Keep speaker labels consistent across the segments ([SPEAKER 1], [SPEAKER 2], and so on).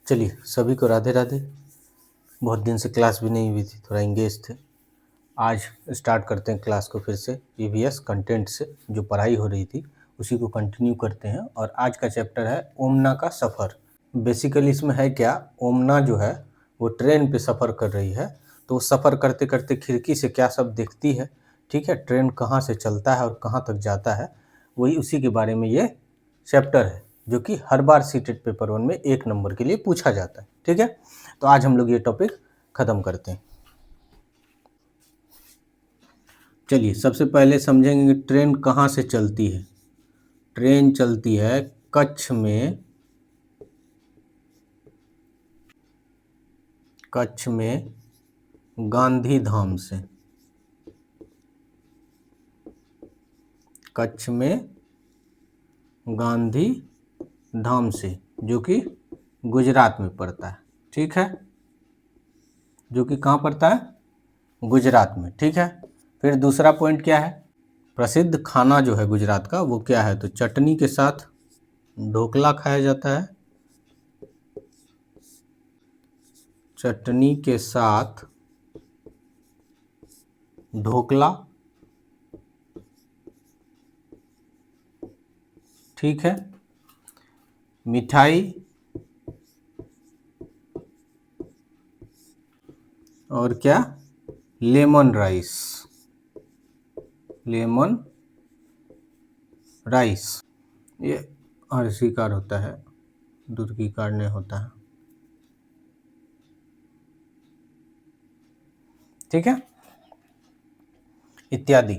[SPEAKER 1] चलिए सभी को राधे राधे। बहुत दिन से क्लास भी नहीं हुई थी, थोड़ा इंगेज थे। आज स्टार्ट करते हैं क्लास को फिर से ईवीएस कंटेंट से। जो पढ़ाई हो रही थी उसी को कंटिन्यू करते हैं और आज का चैप्टर है ओमना का सफ़र। बेसिकली इसमें है क्या, ओमना जो है वो ट्रेन पे सफ़र कर रही है, तो सफ़र करते करते खिड़की से क्या सब देखती है, ठीक है, ट्रेन कहाँ से चलता है और कहाँ तक जाता है, वही उसी के बारे में ये चैप्टर है, जो कि हर बार सीटेट पेपर 1 में 1 नंबर के लिए पूछा जाता है। ठीक है, तो आज हम लोग ये टॉपिक ख़त्म करते हैं। चलिए सबसे पहले समझेंगे ट्रेन कहाँ से चलती है। ट्रेन चलती है कच्छ में, गांधी धाम से। कच्छ में गांधी धाम से, जो कि गुजरात में पड़ता है। ठीक है, जो कि कहाँ पड़ता है, गुजरात में। ठीक है, फिर दूसरा पॉइंट क्या है, प्रसिद्ध खाना जो है गुजरात का वो क्या है, तो चटनी के साथ ढोकला खाया जाता है। चटनी के साथ ढोकला, ठीक है। मिठाई और क्या, लेमन राइस। लेमन राइस ये हर्षिकार होता है, दुर्गिकार नहीं होता है। ठीक है, इत्यादि।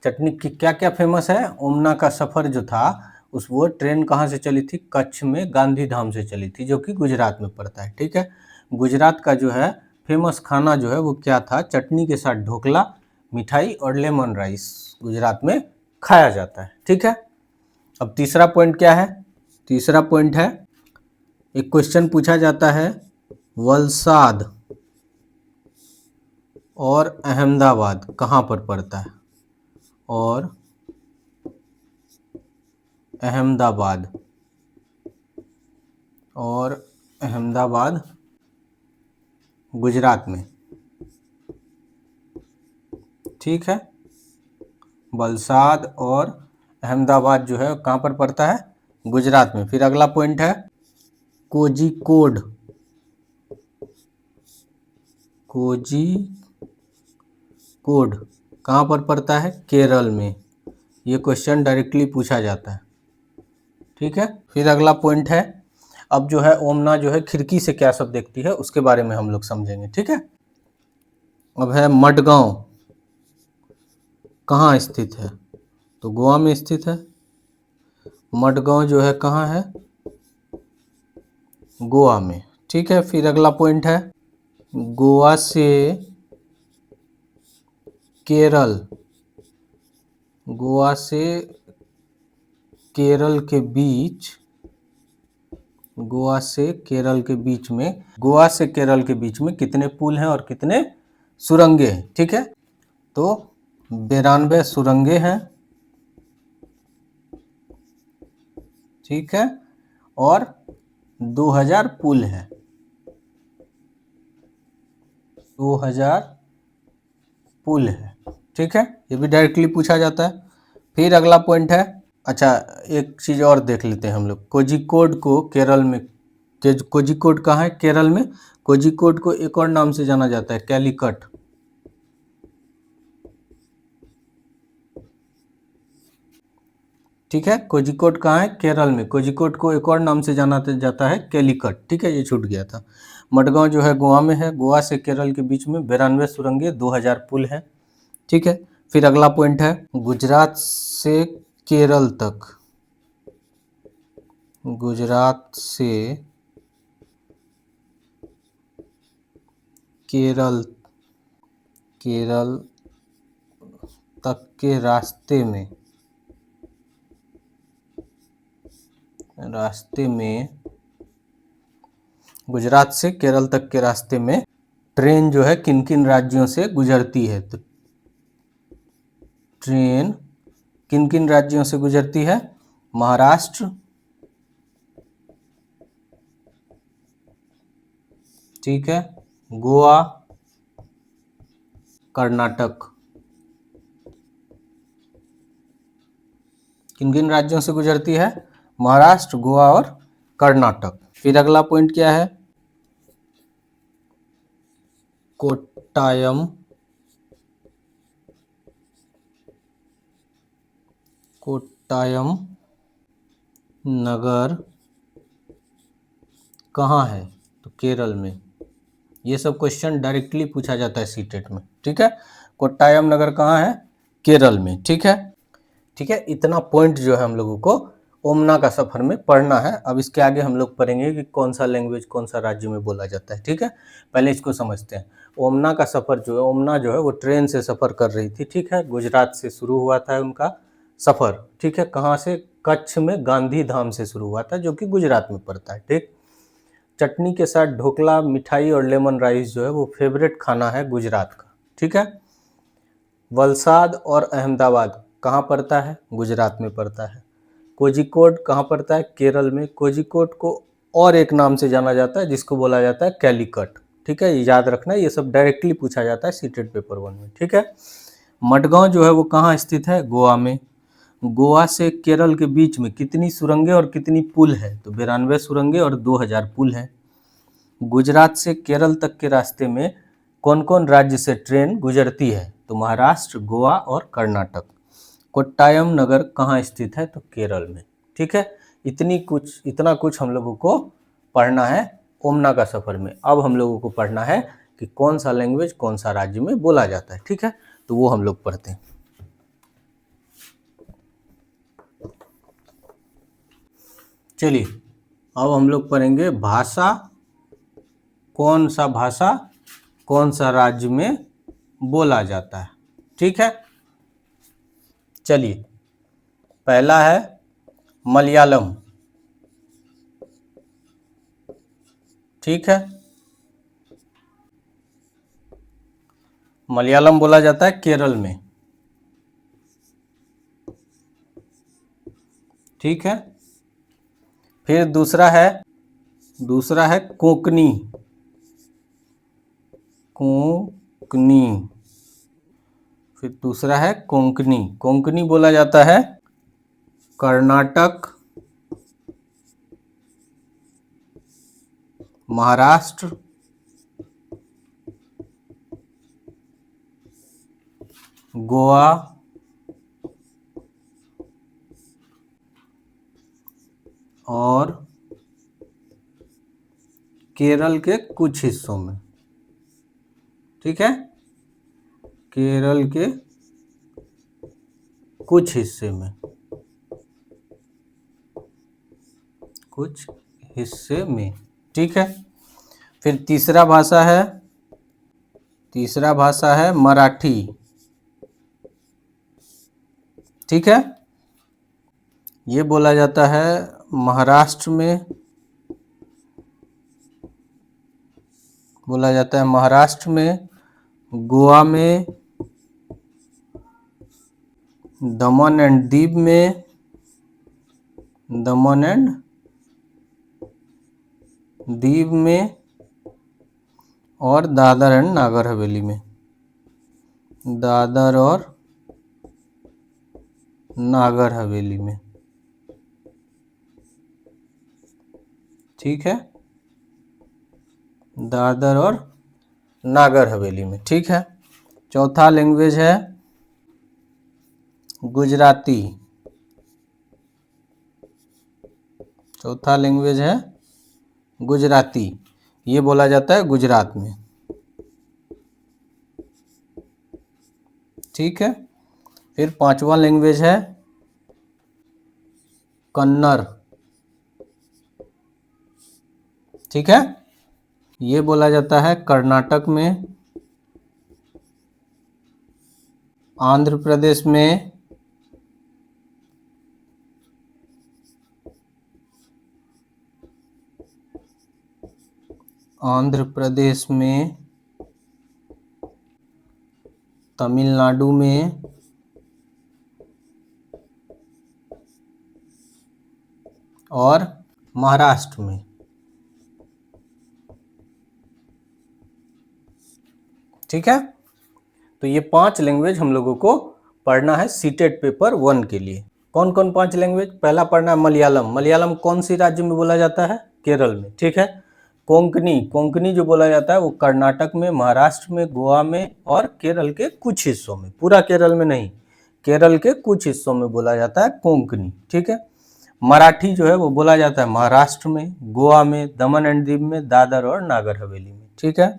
[SPEAKER 1] चटनी की क्या क्या फेमस है, ओमना का सफ़र जो था उस वो ट्रेन कहाँ से चली थी, कच्छ में गांधी धाम से चली थी, जो कि गुजरात में पड़ता है। ठीक है, गुजरात का जो है फेमस खाना जो है वो क्या था, चटनी के साथ ढोकला, मिठाई और लेमन राइस गुजरात में खाया जाता है। ठीक है, अब तीसरा पॉइंट क्या है, तीसरा पॉइंट है, एक क्वेश्चन पूछा जाता है, वलसाड और अहमदाबाद कहाँ पर पड़ता है, और अहमदाबाद गुजरात में। ठीक है, वलसाड और अहमदाबाद जो है कहाँ पर पड़ता है, गुजरात में। फिर अगला पॉइंट है कोझिकोड। कोझिकोड कहाँ पर पड़ता है, केरल में। ये क्वेश्चन डायरेक्टली पूछा जाता है। ठीक है, फिर अगला पॉइंट है, अब जो है ओमना जो है खिड़की से क्या सब देखती है उसके बारे में हम लोग समझेंगे। ठीक है, अब है मडगांव कहाँ स्थित है, तो गोवा में स्थित है। मडगांव जो है कहाँ है, गोवा में। ठीक है, फिर अगला पॉइंट है, गोवा से केरल, गोवा से केरल के बीच, गोवा से केरल के बीच में, गोवा से केरल के बीच में कितने पुल हैं और कितने सुरंगे हैं। ठीक है, तो 92 सुरंगे हैं। ठीक है, और 2000 पुल हैं। 2000 पुल है। ठीक है, ये भी डायरेक्टली पूछा जाता है। फिर अगला पॉइंट है, अच्छा एक चीज़ और देख लेते हैं हम लोग, कोझिकोड को केरल में, कोझिकोड कहाँ है, केरल में। कोझिकोड को एक और नाम से जाना जाता है, कैलीकट। ठीक है, कोझिकोड कहाँ है, केरल में। कोझिकोड को एक और नाम से जाना जाता है, कैलीकट। ठीक है, ये छूट गया था। मडगांव जो है गोवा में है, गोवा से केरल के बीच में 92 सुरंगे, 2000 पुल है। ठीक है, फिर अगला पॉइंट है, गुजरात से केरल तक, गुजरात से केरल तक के रास्ते में गुजरात से केरल तक के रास्ते में ट्रेन जो है किन किन राज्यों से गुजरती है, तो ट्रेन किन किन राज्यों से गुजरती है, महाराष्ट्र, ठीक है, गोवा, कर्नाटक। किन किन राज्यों से गुजरती है? महाराष्ट्र, गोवा और कर्नाटक। फिर अगला पॉइंट क्या है? कोट्टायम, कोट्टायम नगर कहाँ है? तो केरल में। ये सब क्वेश्चन डायरेक्टली पूछा जाता है सीटेट में। ठीक है, कोट्टायम नगर कहाँ है? केरल में। ठीक है, ठीक है, इतना पॉइंट जो है हम लोगों को ओमना का सफर में पढ़ना है। अब इसके आगे हम लोग पढ़ेंगे कि कौन सा लैंग्वेज कौन सा राज्य में बोला जाता है। ठीक है, पहले इसको समझते हैं। ओमना का सफर जो है, ओमना जो है वो ट्रेन से सफर कर रही थी। ठीक है, गुजरात से शुरू हुआ था उनका सफर। ठीक है, कहाँ से? कच्छ में गांधी धाम से शुरू हुआ था, जो कि गुजरात में पड़ता है। ठीक, चटनी के साथ ढोकला, मिठाई और लेमन राइस जो है वो फेवरेट खाना है गुजरात का। ठीक है, वलसाड और अहमदाबाद कहाँ पड़ता है? गुजरात में पड़ता है। कोझिकोड कहाँ पड़ता है? केरल में। कोझिकोड को और एक नाम से जाना जाता है जिसको बोला जाता है कैलीकट। ठीक है, ये याद रखना, ये सब डायरेक्टली पूछा जाता है सीटेट पेपर 1 में। ठीक है, मडगांव जो है वो कहाँ स्थित है? गोवा में। गोवा से केरल के बीच में कितनी सुरंगें और कितनी पुल है? तो 92 सुरंगें और 2000 पुल है। गुजरात से केरल तक के रास्ते में कौन कौन राज्य से ट्रेन गुजरती है? तो महाराष्ट्र, गोवा और कर्नाटक। कोट्टायम नगर कहाँ स्थित है? तो केरल में। ठीक है, इतना कुछ हम लोगों को पढ़ना है ओमना का सफर में। अब हम लोगों को पढ़ना है कि कौन सा लैंग्वेज कौन सा राज्य में बोला जाता है। ठीक है, तो वो हम लोग पढ़ते हैं। चलिए, अब हम लोग पढ़ेंगे भाषा, कौन सा भाषा कौन सा राज्य में बोला जाता है। ठीक है, चलिए, पहला है मलयालम। ठीक है, मलयालम बोला जाता है केरल में। ठीक है, फिर दूसरा है कोंकणी। कोंकणी। फिर दूसरा है कोंकणी। कोंकणी बोला जाता है कर्नाटक, महाराष्ट्र, गोवा और केरल के कुछ हिस्सों में। ठीक है, केरल के कुछ हिस्से में, कुछ हिस्से में। ठीक है, फिर तीसरा भाषा है मराठी। ठीक है, ये बोला जाता है महाराष्ट्र में, बोला जाता है महाराष्ट्र में, गोवा में, दमन एंड दीव में, दमन एंड दीव में और दादर एंड नागर हवेली में, दादर और नागर हवेली में। ठीक है, दादर और नागर हवेली में। ठीक है, चौथा लैंग्वेज है गुजराती। चौथा लैंग्वेज है गुजराती, ये बोला जाता है गुजरात में। ठीक है, फिर पांचवा लैंग्वेज है कन्नड़। ठीक है, ये बोला जाता है कर्नाटक में, आंध्र प्रदेश में, आंध्र प्रदेश में, तमिलनाडु में और महाराष्ट्र में। ठीक है। तो ये 5 लैंग्वेज हम लोगों को पढ़ना है सीटेट पेपर 1 के लिए। कौन कौन 5 लैंग्वेज? पहला पढ़ना है मलयालम। मलयालम कौन सी राज्य में बोला जाता है? केरल में, ठीक है। कोंकणी, कोंकणी जो बोला जाता है वो कर्नाटक में, महाराष्ट्र में, गोवा में और केरल के कुछ हिस्सों में, पूरा केरल में नहीं, केरल के कुछ हिस्सों में बोला जाता है कोंकणी, ठीक है। मराठी जो है वो बोला जाता है महाराष्ट्र में, गोवा में, दमन एंड दीव में, दादर और नागर हवेली में, ठीक है।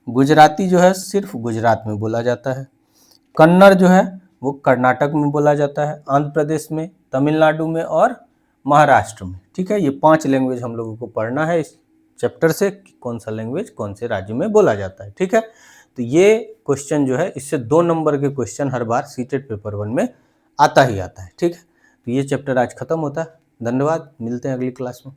[SPEAKER 1] गुजराती जो है सिर्फ गुजरात में बोला जाता है। कन्नड़ जो है वो कर्नाटक में बोला जाता है, आंध्र प्रदेश में, तमिलनाडु में और महाराष्ट्र में, ठीक है। ये 5 लैंग्वेज हम लोगों को पढ़ना है इस चैप्टर से, कौन सा लैंग्वेज कौन से राज्य में बोला जाता है, ठीक है। तो ये क्वेश्चन जो है इससे 2 नंबर के क्वेश्चन हर बार सीटेट पेपर 1 में आता ही आता है, ठीक है। तो ये चैप्टर आज खत्म होता है। धन्यवाद, मिलते हैं अगली क्लास में।